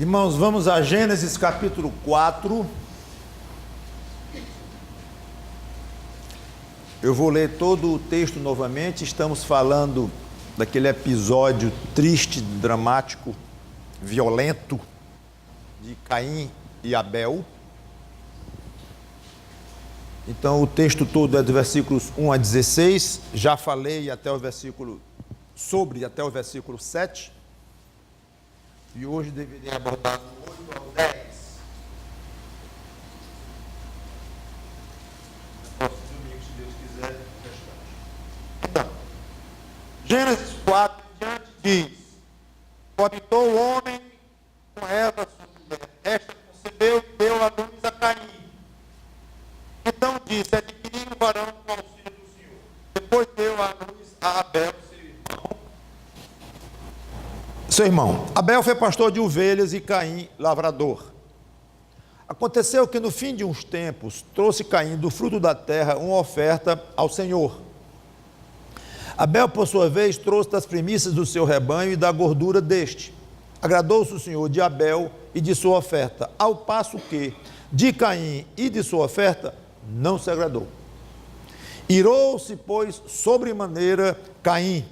Irmãos, vamos a Gênesis capítulo 4. Eu vou ler todo o texto novamente. Estamos falando daquele episódio triste, dramático, violento de Caim e Abel. Então o texto todo é do versículos 1 a 16. Já falei até o versículo 7. E hoje deveria abordar do 8 ao 10. Próximo domingo, se Deus quiser, o restante. Então, Gênesis 4 diante diz: habitou o homem com Eva, sua mulher. Esta concebeu e deu a luz a Caim. Então disse: adquiri um varão com auxílio do Senhor. Depois deu a luz a Abel, seu irmão. Abel foi pastor de ovelhas e Caim lavrador. Aconteceu que no fim de uns tempos trouxe Caim do fruto da terra uma oferta ao Senhor. Abel, por sua vez, trouxe das primícias do seu rebanho e da gordura deste. Agradou-se o Senhor de Abel e de sua oferta, ao passo que de Caim e de sua oferta não se agradou. Irou-se, pois, sobremaneira Caim,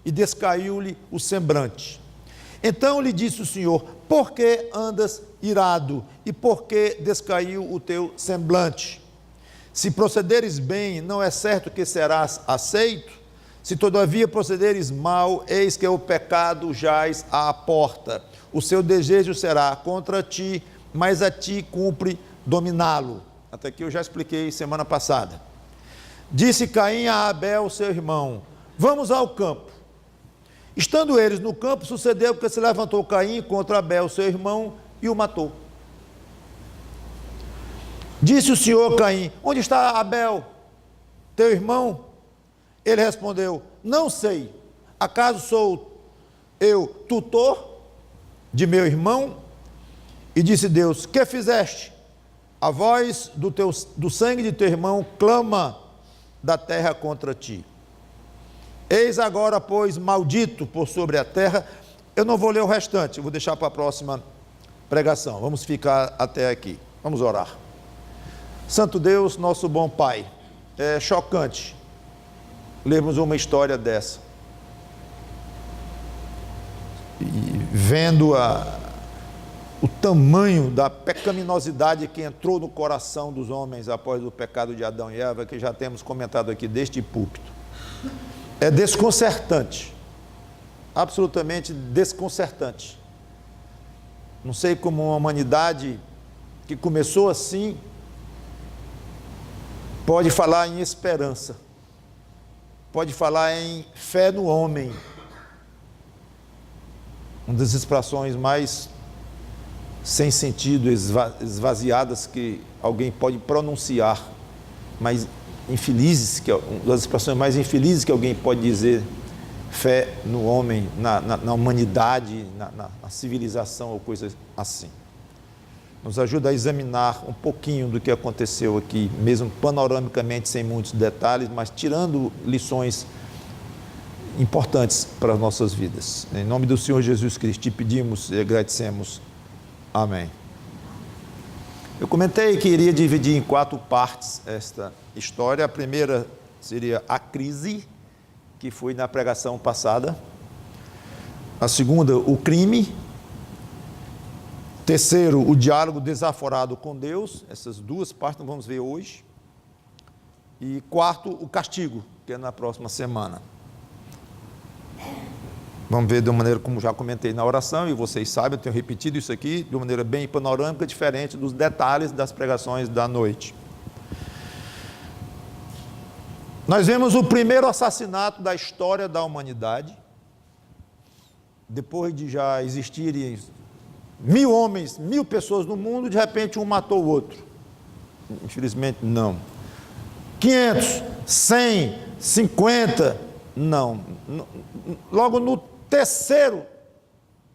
e descaiu-lhe o semblante. Então lhe disse o Senhor: por que andas irado, e por que descaiu o teu semblante? Se procederes bem, não é certo que serás aceito? Se todavia procederes mal, eis que o pecado jaz à porta. O seu desejo será contra ti, mas a ti cumpre dominá-lo. Até aqui eu já expliquei semana passada. Disse Caim a Abel, seu irmão: vamos ao campo. Estando eles no campo, sucedeu que se levantou Caim contra Abel, seu irmão, e o matou. Disse o Senhor a Caim: onde está Abel, teu irmão? Ele respondeu: não sei. Acaso sou eu tutor de meu irmão? E disse Deus: que fizeste? A voz do sangue de teu irmão clama da terra contra ti. Eis agora, pois, maldito por sobre a terra. Eu não vou ler o restante, eu vou deixar para a próxima pregação. Vamos ficar até aqui. Vamos orar. Santo Deus, nosso bom Pai, é chocante lermos uma história dessa. E vendo o tamanho da pecaminosidade que entrou no coração dos homens após o pecado de Adão e Eva, que já temos comentado aqui deste púlpito. É desconcertante, absolutamente desconcertante. Não sei como uma humanidade que começou assim pode falar em esperança, pode falar em fé no homem. Uma das expressões mais sem sentido, esvaziadas que alguém pode pronunciar, mas infelizes, que uma das expressões mais infelizes que alguém pode dizer: fé no homem, na humanidade, na civilização ou coisas assim. Nos ajuda a examinar um pouquinho do que aconteceu aqui, mesmo panoramicamente, sem muitos detalhes, mas tirando lições importantes para as nossas vidas. Em nome do Senhor Jesus Cristo, te pedimos e agradecemos. Amém. Eu comentei que iria dividir em 4 partes esta história. A primeira seria a crise, que foi na pregação passada. A segunda, o crime. Terceiro, o diálogo desaforado com Deus. Essas 2 partes nós vamos ver hoje. E quarto, o castigo, que é na próxima semana. Vamos ver de uma maneira, como já comentei na oração, e vocês sabem, eu tenho repetido isso aqui, de uma maneira bem panorâmica, diferente dos detalhes das pregações da noite. Nós vemos o primeiro assassinato da história da humanidade, depois de já existirem 1000 homens, 1000 pessoas no mundo, de repente um matou o outro. Infelizmente não. 500, 100, 50, não. Logo no terceiro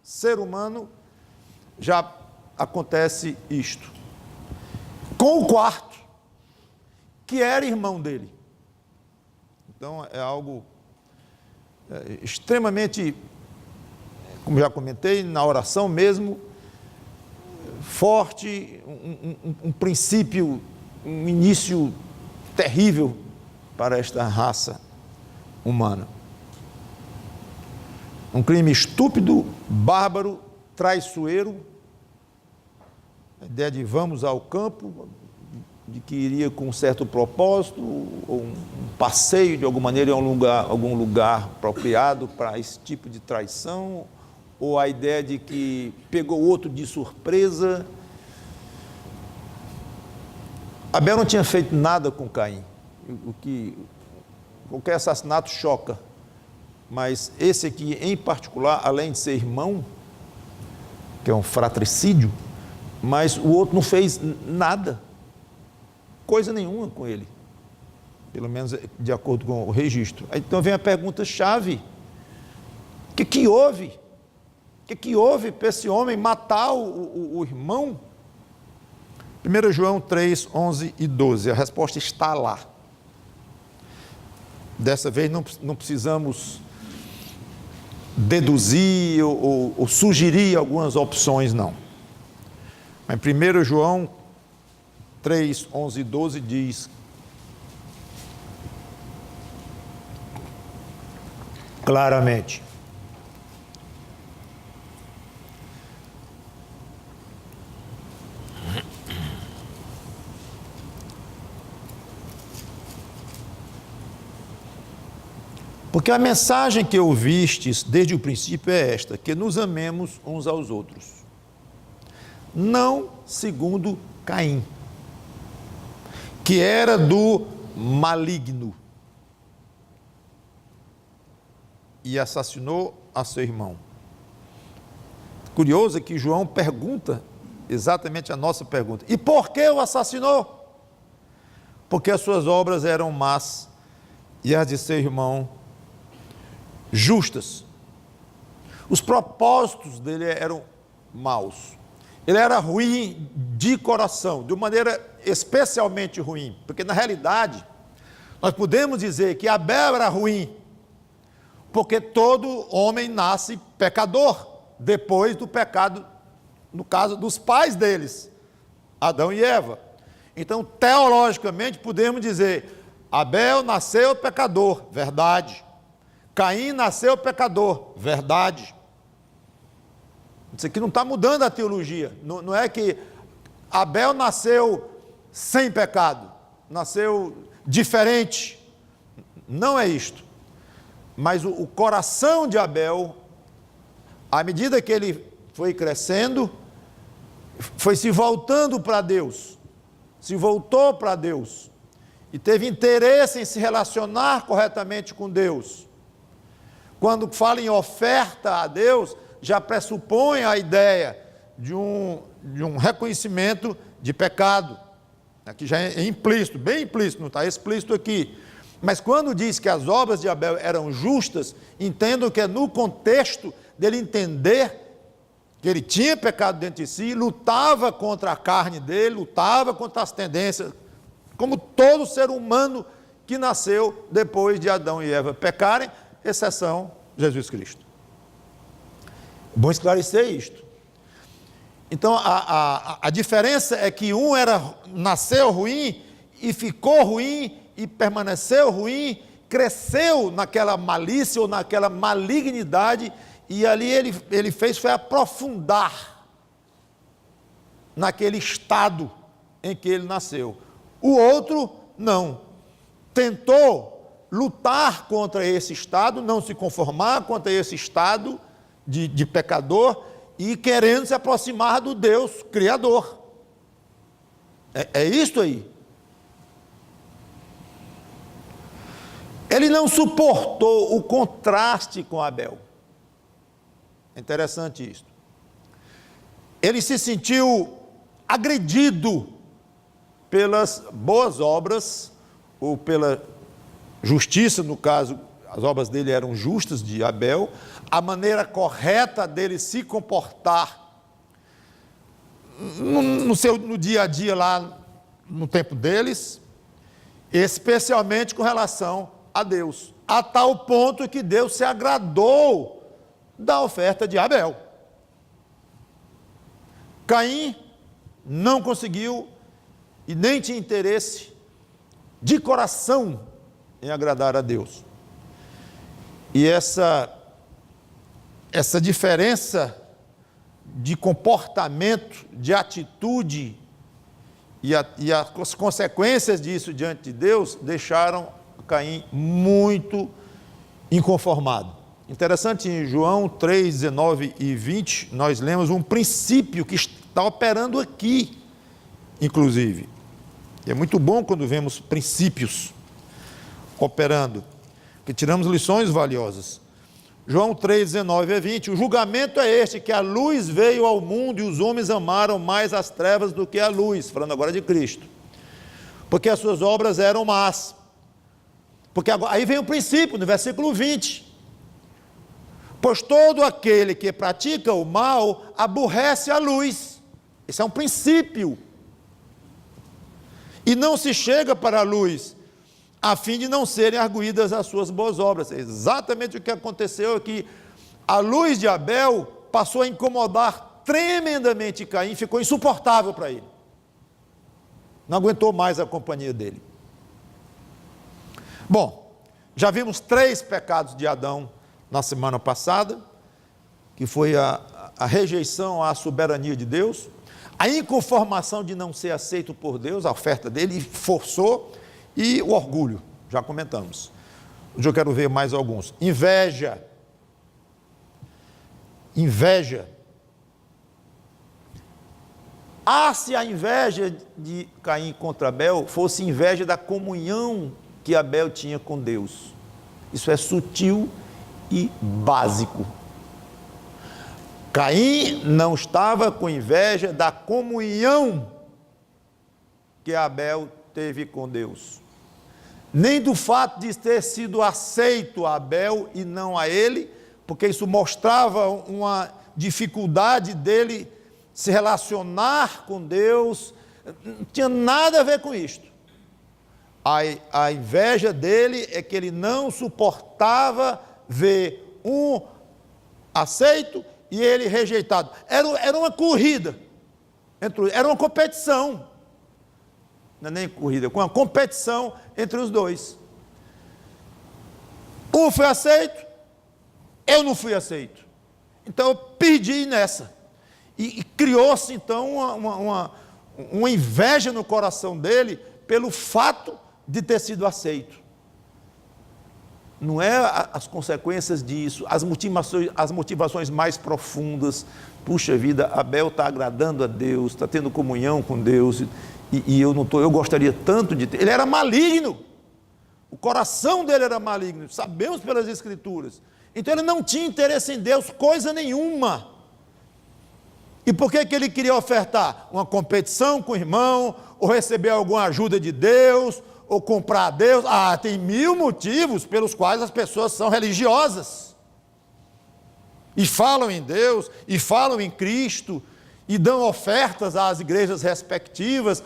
ser humano já acontece isto. Com o quarto, que era irmão dele. Então é algo extremamente, como já comentei, na oração mesmo, forte, um princípio, um início terrível para esta raça humana. Um crime estúpido, bárbaro, traiçoeiro, a ideia de vamos ao campo, de que iria com um certo propósito, ou um passeio de alguma maneira em algum lugar apropriado para esse tipo de traição, ou a ideia de que pegou outro de surpresa. Abel não tinha feito nada com Caim, qualquer assassinato choca, mas esse aqui em particular, além de ser irmão, que é um fratricídio, mas o outro não fez nada, coisa nenhuma com ele, pelo menos de acordo com o registro. Então vem a pergunta-chave: o que houve? O que houve para esse homem matar o irmão? 1 João 3, 11 e 12, a resposta está lá. Dessa vez não precisamos deduzir ou sugerir algumas opções, não. Mas 1 João 3, 11 e 12 diz claramente: porque a mensagem que ouvistes desde o princípio é esta, que nos amemos uns aos outros, não segundo Caim, que era do maligno e assassinou a seu irmão. Curioso é que João pergunta exatamente a nossa pergunta: e por que o assassinou? Porque as suas obras eram más e as de seu irmão justas. Os propósitos dele eram maus. Ele era ruim de coração, de uma maneira especialmente ruim, porque na realidade nós podemos dizer que Abel era ruim, porque todo homem nasce pecador, depois do pecado, no caso dos pais deles, Adão e Eva. Então, teologicamente, podemos dizer: Abel nasceu pecador, verdade. Caim nasceu pecador, verdade. Isso aqui não está mudando a teologia, não é que Abel nasceu sem pecado, nasceu diferente, não é isto. Mas o coração de Abel, à medida que ele foi crescendo, foi se voltando para Deus, se voltou para Deus, e teve interesse em se relacionar corretamente com Deus. Quando fala em oferta a Deus, já pressupõe a ideia de um reconhecimento de pecado. Aqui já é implícito, bem implícito, não está explícito aqui. Mas quando diz que as obras de Abel eram justas, entendo que é no contexto dele entender que ele tinha pecado dentro de si, lutava contra a carne dele, lutava contra as tendências, como todo ser humano que nasceu depois de Adão e Eva pecarem, exceção Jesus Cristo. Bom esclarecer isto. Então, a diferença é que um nasceu ruim e ficou ruim e permaneceu ruim, cresceu naquela malícia ou naquela malignidade, e ali ele fez foi aprofundar naquele estado em que ele nasceu. O outro não, tentou lutar contra esse estado, não se conformar contra esse estado de pecador, e querendo se aproximar do Deus Criador. É isto aí. Ele não suportou o contraste com Abel. É interessante isso. Ele se sentiu agredido pelas boas obras, ou pela justiça, no caso, as obras dele eram justas, de Abel, a maneira correta dele se comportar no dia a dia lá, no tempo deles, especialmente com relação a Deus, a tal ponto que Deus se agradou da oferta de Abel. Caim não conseguiu e nem tinha interesse de coração em agradar a Deus. E essa diferença de comportamento, de atitude e as consequências disso diante de Deus deixaram Caim muito inconformado. Interessante, em João 3, 19 e 20, nós lemos um princípio que está operando aqui, inclusive. E é muito bom quando vemos princípios operando, que tiramos lições valiosas. João 3, 19 a 20, o julgamento é este, que a luz veio ao mundo e os homens amaram mais as trevas do que a luz, falando agora de Cristo, porque as suas obras eram más. Porque agora, aí vem o princípio, no versículo 20, pois todo aquele que pratica o mal aborrece a luz. Esse é um princípio. E não se chega para a luz, a fim de não serem arguídas as suas boas obras. É exatamente o que aconteceu aqui. A luz de Abel passou a incomodar tremendamente Caim, ficou insuportável para ele. Não aguentou mais a companhia dele. Bom, já vimos 3 pecados de Adão na semana passada, que foi a rejeição à soberania de Deus, a inconformação de não ser aceito por Deus, a oferta dele forçou, e o orgulho, já comentamos. Hoje eu quero ver mais alguns. Inveja. Se a inveja de Caim contra Abel fosse inveja da comunhão que Abel tinha com Deus. Isso é sutil e básico. Caim não estava com inveja da comunhão que Abel teve com Deus, nem do fato de ter sido aceito a Abel e não a ele, porque isso mostrava uma dificuldade dele se relacionar com Deus, não tinha nada a ver com isto. A inveja dele é que ele não suportava ver um aceito e ele rejeitado. Era uma corrida, era uma competição, não é nem corrida, com uma competição entre os dois. Um foi aceito, eu não fui aceito. Então eu perdi nessa. E criou-se então uma inveja no coração dele pelo fato de ter sido aceito. Não é as consequências disso, as motivações mais profundas. Puxa vida, Abel está agradando a Deus, está tendo comunhão com Deus, e eu não estou, eu gostaria tanto de ter. Ele era maligno, o coração dele era maligno, sabemos pelas Escrituras. Então ele não tinha interesse em Deus, coisa nenhuma. E por que ele queria ofertar? Uma competição com o irmão, ou receber alguma ajuda de Deus, ou comprar a Deus? Tem 1000 motivos pelos quais as pessoas são religiosas, e falam em Deus, e falam em Cristo, e dão ofertas às igrejas respectivas.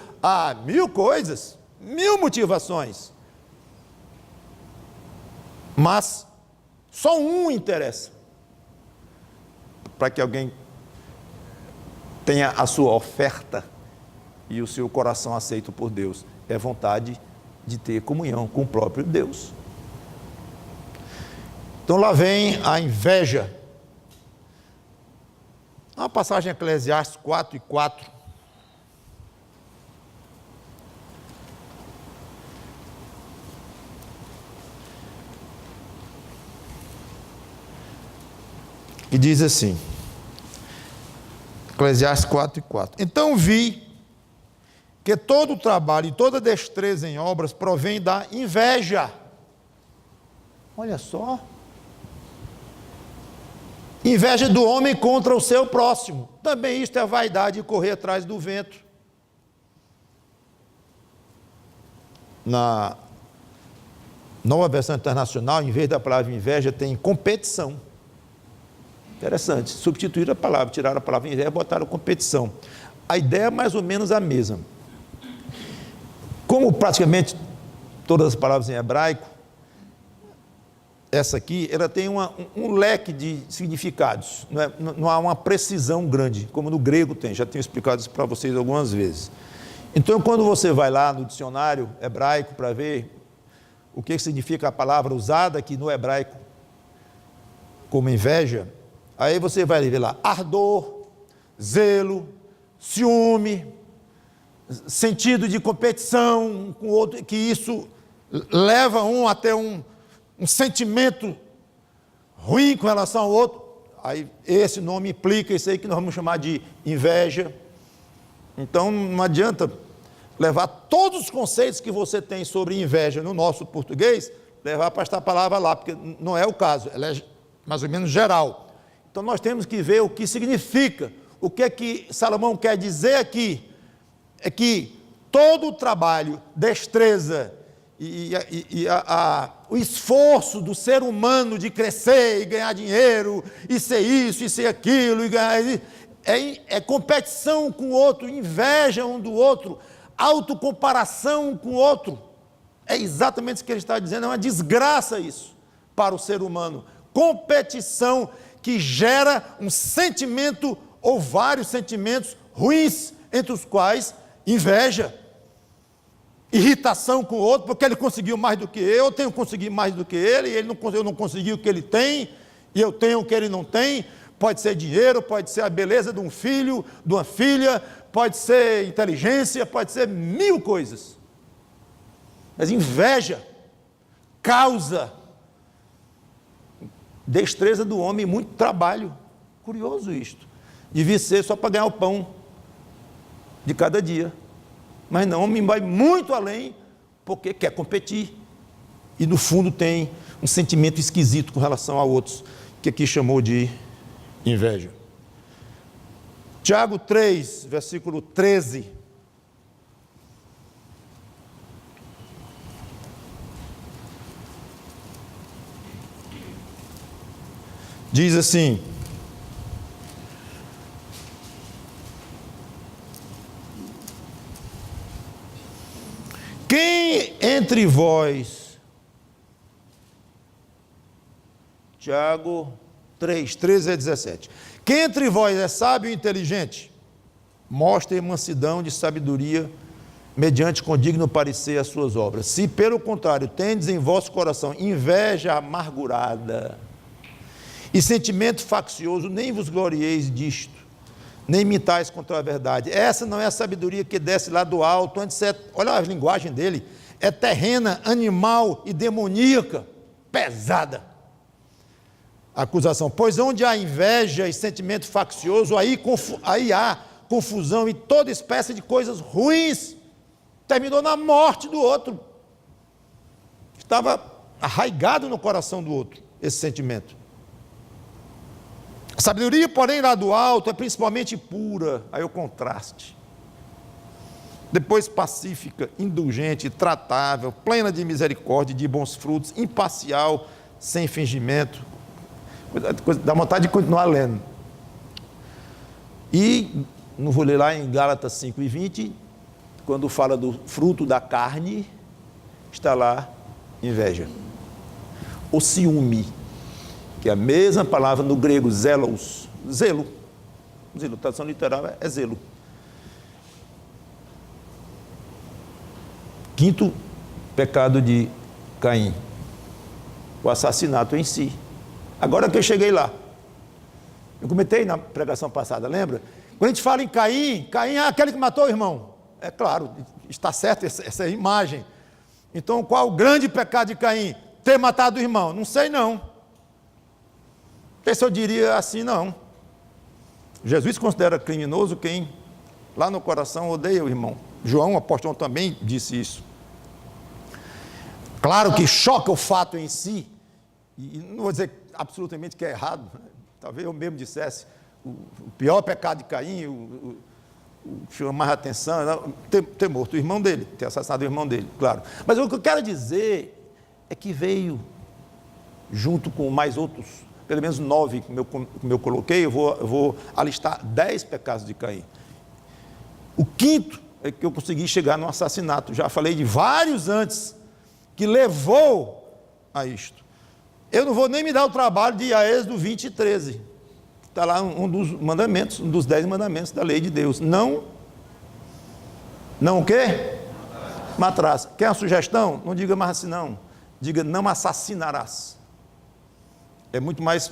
1000 coisas, 1000 motivações, mas só um interessa, para que alguém tenha a sua oferta e o seu coração aceito por Deus, é vontade de ter comunhão com o próprio Deus. Então lá vem a inveja. Uma passagem em Eclesiastes 4:4. E diz assim, Eclesiastes 4:4. Então vi que todo o trabalho e toda destreza em obras provém da inveja. Olha só. Inveja do homem contra o seu próximo. Também isto é vaidade e correr atrás do vento. Na Nova Versão Internacional, em vez da palavra inveja, tem competição. Interessante, substituíram a palavra, tiraram a palavra inveja e botaram competição. A ideia é mais ou menos a mesma. Como praticamente todas as palavras em hebraico, essa aqui, ela tem um leque de significados, não há uma precisão grande, como no grego tem, já tenho explicado isso para vocês algumas vezes. Então, quando você vai lá no dicionário hebraico para ver o que significa a palavra usada aqui no hebraico como inveja, aí você vai ver lá, ardor, zelo, ciúme, sentido de competição com o outro, que isso leva até um sentimento ruim com relação ao outro. Aí esse nome implica isso aí que nós vamos chamar de inveja. Então não adianta levar todos os conceitos que você tem sobre inveja no nosso português, levar para esta palavra lá, porque não é o caso, ela é mais ou menos geral. Então nós temos que ver o que significa, o que é que Salomão quer dizer aqui, é que todo o trabalho, destreza o esforço do ser humano de crescer e ganhar dinheiro, e ser isso, e ser aquilo, e ganhar, é competição com o outro, inveja um do outro, autocomparação com o outro. É exatamente isso que ele está dizendo, é uma desgraça isso para o ser humano. Competição que gera um sentimento ou vários sentimentos ruins, entre os quais inveja, irritação com o outro, porque ele conseguiu mais do que eu tenho conseguido mais do que ele, e eu não consegui o que ele tem, e eu tenho o que ele não tem. Pode ser dinheiro, pode ser a beleza de um filho, de uma filha, pode ser inteligência, pode ser mil coisas. Mas inveja causa destreza do homem, muito trabalho. Curioso isto. Devia ser só para ganhar o pão de cada dia. Mas não, o homem vai muito além, porque quer competir. E no fundo tem um sentimento esquisito com relação a outros, que aqui chamou de inveja. Tiago 3, versículo 13. Diz assim: quem entre vós, Tiago 3, 13 a 17, quem entre vós é sábio e inteligente, mostre mansidão de sabedoria, mediante condigno parecer as suas obras. Se pelo contrário tendes em vosso coração inveja amargurada e sentimento faccioso, nem vos glorieis disto, nem mintais contra a verdade. Essa não é a sabedoria que desce lá do alto, antes olha a linguagem dele, é terrena, animal e demoníaca, pesada. Acusação, pois onde há inveja e sentimento faccioso, aí há confusão e toda espécie de coisas ruins. Terminou na morte do outro. Estava arraigado no coração do outro, esse sentimento. A sabedoria, porém, lá do alto é principalmente pura, aí o contraste. Depois pacífica, indulgente, tratável, plena de misericórdia, de bons frutos, imparcial, sem fingimento. Dá vontade de continuar lendo. E, não vou ler lá em Gálatas 5:20, quando fala do fruto da carne, está lá inveja. O ciúme, que é a mesma palavra no grego, zelos, zelo, tradução literal é zelo. Quinto pecado de Caim, o assassinato em si. Agora que eu cheguei lá, eu comentei na pregação passada, lembra? Quando a gente fala em Caim é aquele que matou o irmão. É claro, está certo essa imagem. Então, qual o grande pecado de Caim? Ter matado o irmão? Não sei não. Não sei se eu diria assim, não. Jesus considera criminoso quem lá no coração odeia o irmão. João, o apóstolo, também disse isso. Claro que choca o fato em si, e não vou dizer absolutamente que é errado, talvez eu mesmo dissesse, o pior pecado de Caim, o chama mais atenção, ter morto o irmão dele, ter assassinado o irmão dele, claro. Mas o que eu quero dizer é que veio, junto com mais outros, pelo menos 9, como eu coloquei, eu vou alistar 10 pecados de Caim. O quinto é que eu consegui chegar no assassinato. Já falei de vários antes, que levou a isto. Eu não vou nem me dar o trabalho de ir a Êxodo 20:13. Está lá um dos mandamentos, um dos 10 mandamentos da lei de Deus. Não o quê? Matarás. Quer uma sugestão? Não diga mais assim não. Diga, não assassinarás. É muito mais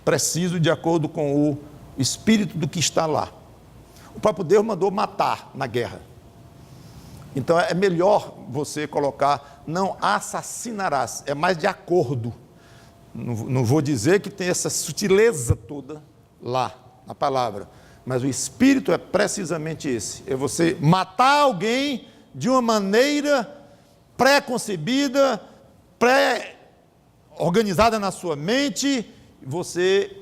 preciso de acordo com o espírito do que está lá. O próprio Deus mandou matar na guerra. Então é melhor você colocar, não assassinarás. É mais de acordo. Não vou dizer que tem essa sutileza toda lá, na palavra. Mas o espírito é precisamente esse. É você matar alguém de uma maneira pré-concebida, pré-organizada na sua mente, você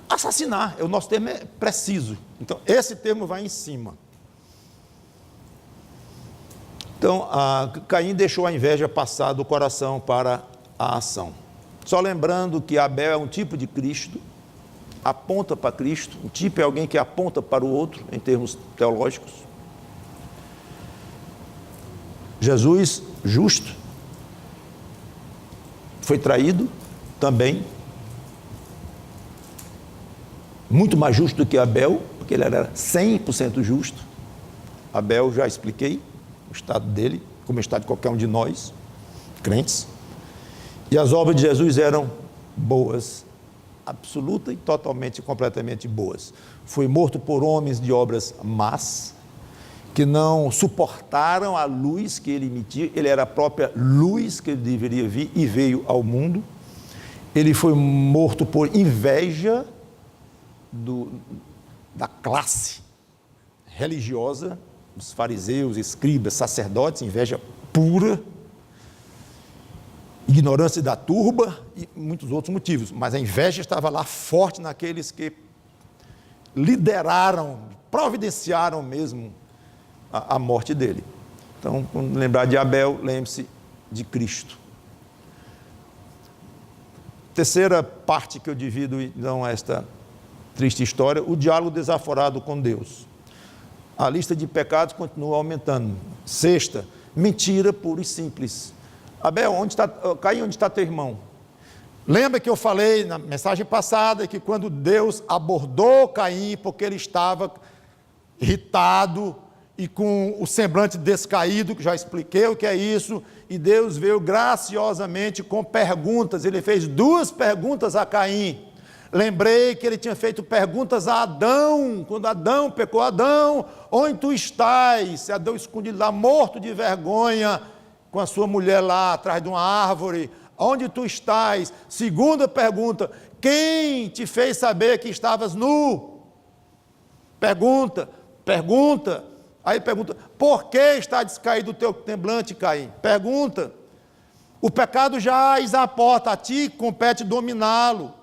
assassinar. O nosso termo é preciso. Então, esse termo vai em cima. Então, Caim deixou a inveja passar do coração para a ação. Só lembrando que Abel é um tipo de Cristo, aponta para Cristo. Um tipo é alguém que aponta para o outro, em termos teológicos. Jesus, justo, foi traído também, muito mais justo do que Abel, porque ele era 100% justo. Abel, já expliquei o estado dele, como o estado de qualquer um de nós, crentes. E as obras de Jesus eram boas, absoluta e totalmente, completamente boas. Foi morto por homens de obras más, que não suportaram a luz que ele emitia. Ele era a própria luz que ele deveria vir e veio ao mundo. Ele foi morto por inveja da classe religiosa, dos fariseus, escribas, sacerdotes, inveja pura, ignorância da turba e muitos outros motivos, mas a inveja estava lá forte naqueles que lideraram, providenciaram mesmo a morte dele. Então, quando lembrar de Abel, lembre-se de Cristo. Terceira parte que eu divido então esta triste história, o diálogo desaforado com Deus. A lista de pecados continua aumentando. Sexta, mentira pura e simples. Abel, Caim, onde está teu irmão? Lembra que eu falei na mensagem passada que quando Deus abordou Caim, porque ele estava irritado e com o semblante descaído, que já expliquei o que é isso, e Deus veio graciosamente com perguntas. Ele fez 2 perguntas a Caim. Lembrei que ele tinha feito perguntas a Adão, quando Adão pecou. Adão, onde tu estás? Adão escondido lá, morto de vergonha, com a sua mulher lá atrás de uma árvore. Onde tu estás? Segunda pergunta, quem te fez saber que estavas nu? Pergunta. Aí pergunta, por que está descaído o teu semblante, Caim? Pergunta. O pecado jaz à porta, a ti compete dominá-lo.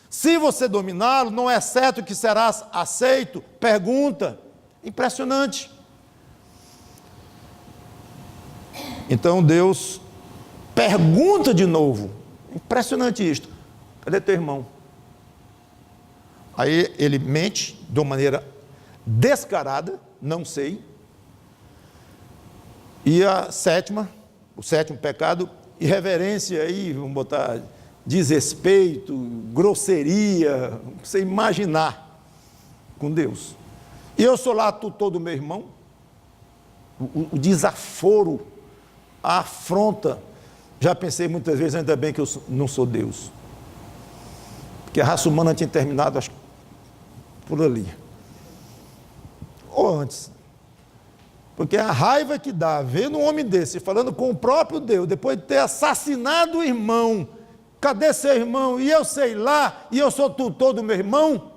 Se você dominá-lo, não é certo que serás aceito? Pergunta. Impressionante. Então Deus pergunta de novo. Impressionante isto. Cadê teu irmão? Aí ele mente de uma maneira descarada, não sei. E o sétimo pecado, irreverência aí, vamos botar desrespeito, grosseria, você imaginar com Deus. E eu sou lá tutor do meu irmão. O desaforo, a afronta. Já pensei muitas vezes, ainda bem que eu não sou Deus. Porque a raça humana tinha terminado, acho, por ali. Ou antes. Porque a raiva que dá, vendo um homem desse, falando com o próprio Deus, depois de ter assassinado o irmão, cadê seu irmão? E eu sei lá, e eu sou tutor do meu irmão?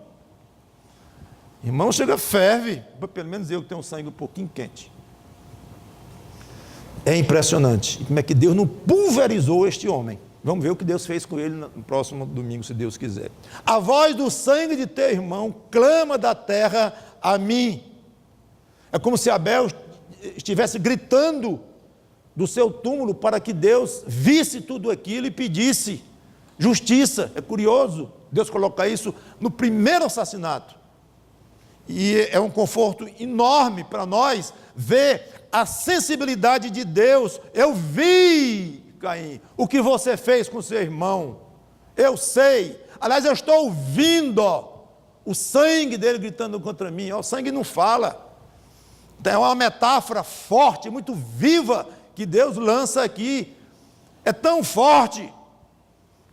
Irmão chega, ferve, pelo menos eu que tenho o sangue um pouquinho quente. É impressionante. E como é que Deus não pulverizou este homem? Vamos ver o que Deus fez com ele no próximo domingo, se Deus quiser. A voz do sangue de teu irmão clama da terra a mim. É como se Abel estivesse gritando do seu túmulo para que Deus visse tudo aquilo e pedisse justiça. É curioso, Deus coloca isso no primeiro assassinato. E é um conforto enorme para nós ver a sensibilidade de Deus. Eu vi, Caim, o que você fez com seu irmão. Eu sei, aliás, eu estou ouvindo o sangue dele gritando contra mim. O sangue não fala. Então, é uma metáfora forte, muito viva, que Deus lança aqui. É tão forte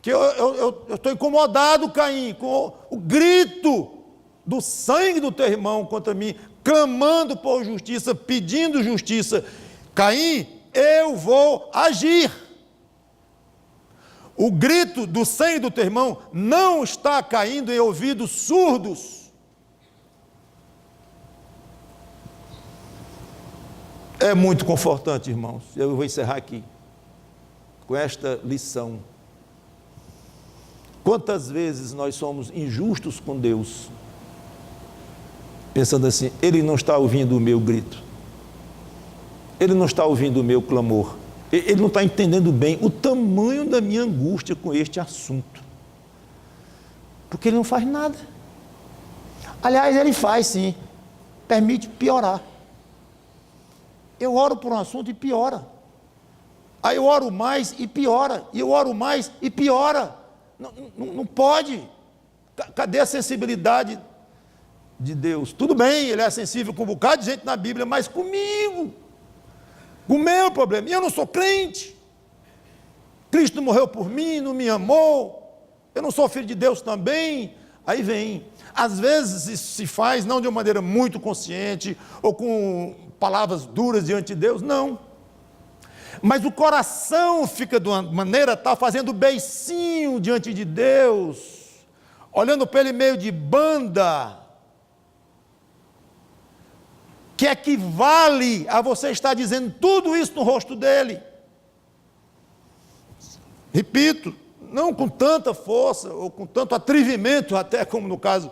que eu estou incomodado, Caim, com o grito do sangue do teu irmão contra mim, clamando por justiça, pedindo justiça. Caim, eu vou agir. O grito do sangue do teu irmão não está caindo em ouvidos surdos. É muito confortante, irmãos. Eu vou encerrar aqui com esta lição. Quantas vezes nós somos injustos com Deus, pensando assim, Ele não está ouvindo o meu grito, Ele não está ouvindo o meu clamor, Ele não está entendendo bem o tamanho da minha angústia com este assunto, porque Ele não faz nada. Aliás, Ele faz sim, permite piorar. Eu oro por um assunto e piora, aí eu oro mais e piora, e eu oro mais e piora. Não pode. Cadê a sensibilidade de Deus? Tudo bem, Ele é sensível com um bocado de gente na Bíblia, mas comigo, com o meu problema, e eu não sou crente, Cristo morreu por mim, não me amou, eu não sou filho de Deus também. Aí vem, às vezes isso se faz não de uma maneira muito consciente, ou com palavras duras diante de Deus, não, mas o coração fica de uma maneira tal, fazendo beicinho diante de Deus, olhando para Ele meio de banda, que equivale a você estar dizendo tudo isso no rosto dele. Repito, não com tanta força, ou com tanto atrevimento, até como no caso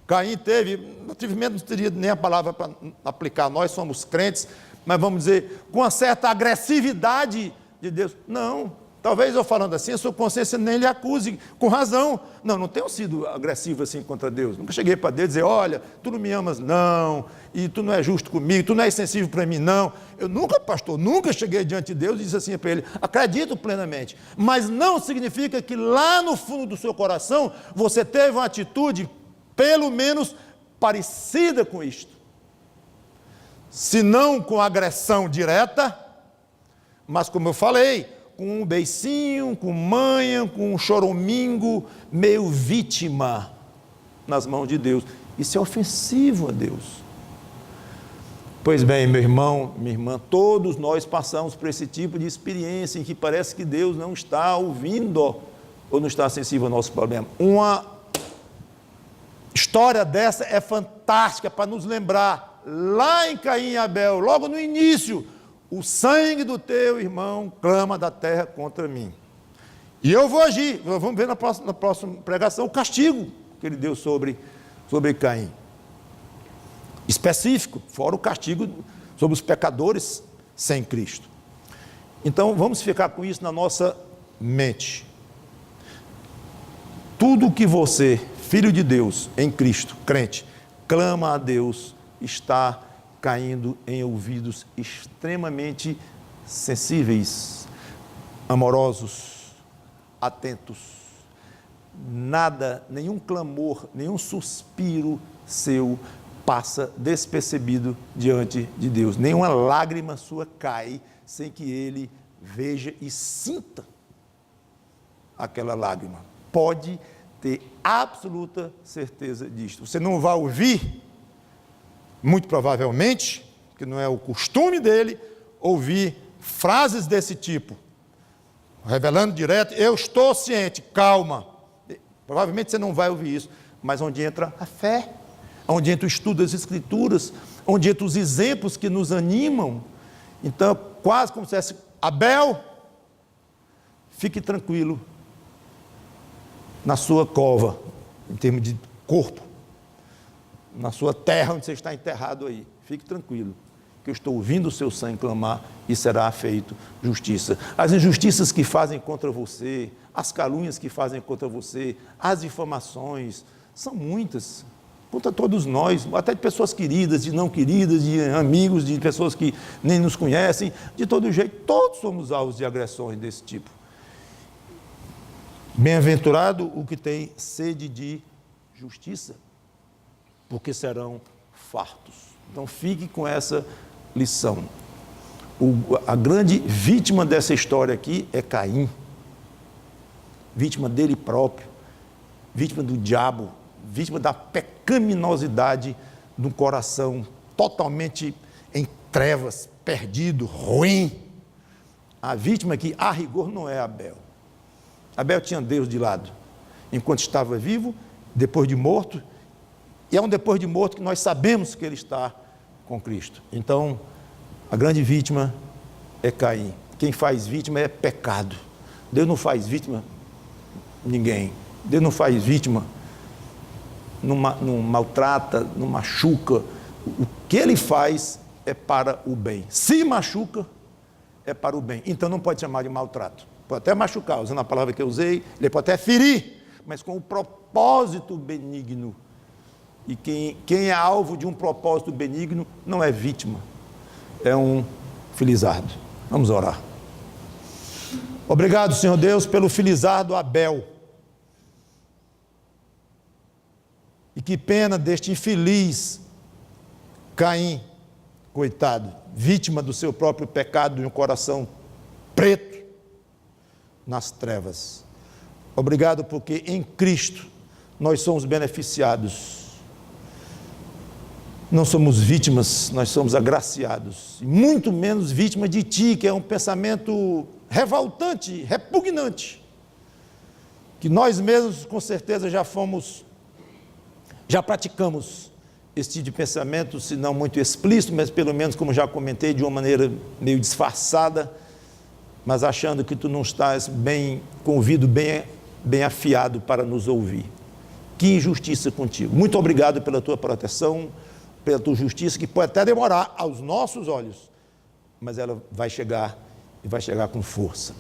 Caim teve. Atrevimento não teria nem a palavra para aplicar, nós somos crentes, mas vamos dizer, com uma certa agressividade de Deus. Não, talvez eu falando assim, a sua consciência nem lhe acuse, com razão. Não tenho sido agressivo assim contra Deus, nunca cheguei para Deus e dizer, olha, tu não me amas não, e tu não é justo comigo, tu não é sensível para mim não. Eu nunca, pastor, nunca cheguei diante de Deus e disse assim para Ele, acredito plenamente, mas não significa que lá no fundo do seu coração, você teve uma atitude, pelo menos, parecida com isto. Se não com agressão direta, mas como eu falei, com um beicinho, com manha, com um choramingo, meio vítima nas mãos de Deus. Isso é ofensivo a Deus. Pois bem, meu irmão, minha irmã, todos nós passamos por esse tipo de experiência em que parece que Deus não está ouvindo ou não está sensível ao nosso problema. Uma história dessa é fantástica para nos lembrar, lá em Caim e Abel, logo no início, o sangue do teu irmão clama da terra contra mim. E eu vou agir. Vamos ver na próxima pregação o castigo que ele deu sobre Caim. Específico, fora o castigo sobre os pecadores sem Cristo. Então, vamos ficar com isso na nossa mente. Tudo que você, filho de Deus, em Cristo, crente, clama a Deus, está caindo em ouvidos extremamente sensíveis, amorosos, atentos. Nada, nenhum clamor, nenhum suspiro seu passa despercebido diante de Deus. Nenhuma lágrima sua cai sem que Ele veja e sinta aquela lágrima. Pode ter absoluta certeza disto. Você não vai ouvir, muito provavelmente, que não é o costume dele, ouvir frases desse tipo, revelando direto, eu estou ciente, calma. Provavelmente você não vai ouvir isso, mas onde entra a fé, onde entra o estudo das Escrituras, onde entra os exemplos que nos animam. Então, quase como se fosse, Abel, fique tranquilo na sua cova, em termos de corpo, na sua terra onde você está enterrado aí, fique tranquilo, que eu estou ouvindo o seu sangue clamar e será feito justiça. As injustiças que fazem contra você, as calúnias que fazem contra você, as difamações, são muitas. contra todos nós, até de pessoas queridas, de não queridas, de amigos, de pessoas que nem nos conhecem, de todo jeito, todos somos alvos de agressões desse tipo. Bem-aventurado o que tem sede de justiça, porque serão fartos. Então fique com essa lição. A grande vítima dessa história aqui é Caim, vítima dele próprio, vítima do diabo, vítima da pecaminosidade do coração totalmente em trevas, perdido, ruim. A vítima aqui, a rigor, não é Abel. Abel tinha Deus de lado, enquanto estava vivo, depois de morto, e é um depois de morto que nós sabemos que ele está com Cristo. Então, a grande vítima é Caim. Quem faz vítima é pecado. Deus não faz vítima ninguém. Deus não faz vítima, não maltrata, não machuca. O que ele faz é para o bem. Se machuca, é para o bem. Então não pode chamar de maltrato. Pode até machucar, usando a palavra que eu usei, ele pode até ferir, mas com um propósito benigno. E quem é alvo de um propósito benigno não é vítima, é um felizardo. Vamos orar. Obrigado, Senhor Deus, pelo felizardo Abel. E que pena deste infeliz Caim, coitado, vítima do seu próprio pecado, de um coração preto nas trevas. Obrigado porque em Cristo nós somos beneficiados. Não somos vítimas, nós somos agraciados. E muito menos vítimas de ti, que é um pensamento revoltante, repugnante. Que nós mesmos, com certeza, já praticamos esse tipo de pensamento, se não muito explícito, mas pelo menos, como já comentei, de uma maneira meio disfarçada, mas achando que tu não estás bem, com o ouvido bem afiado para nos ouvir. Que injustiça contigo. Muito obrigado pela tua proteção, pela tua justiça, que pode até demorar aos nossos olhos, mas ela vai chegar, e vai chegar com força.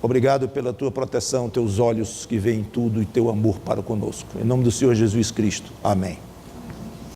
Obrigado pela tua proteção, teus olhos que veem tudo e teu amor para conosco. Em nome do Senhor Jesus Cristo. Amém.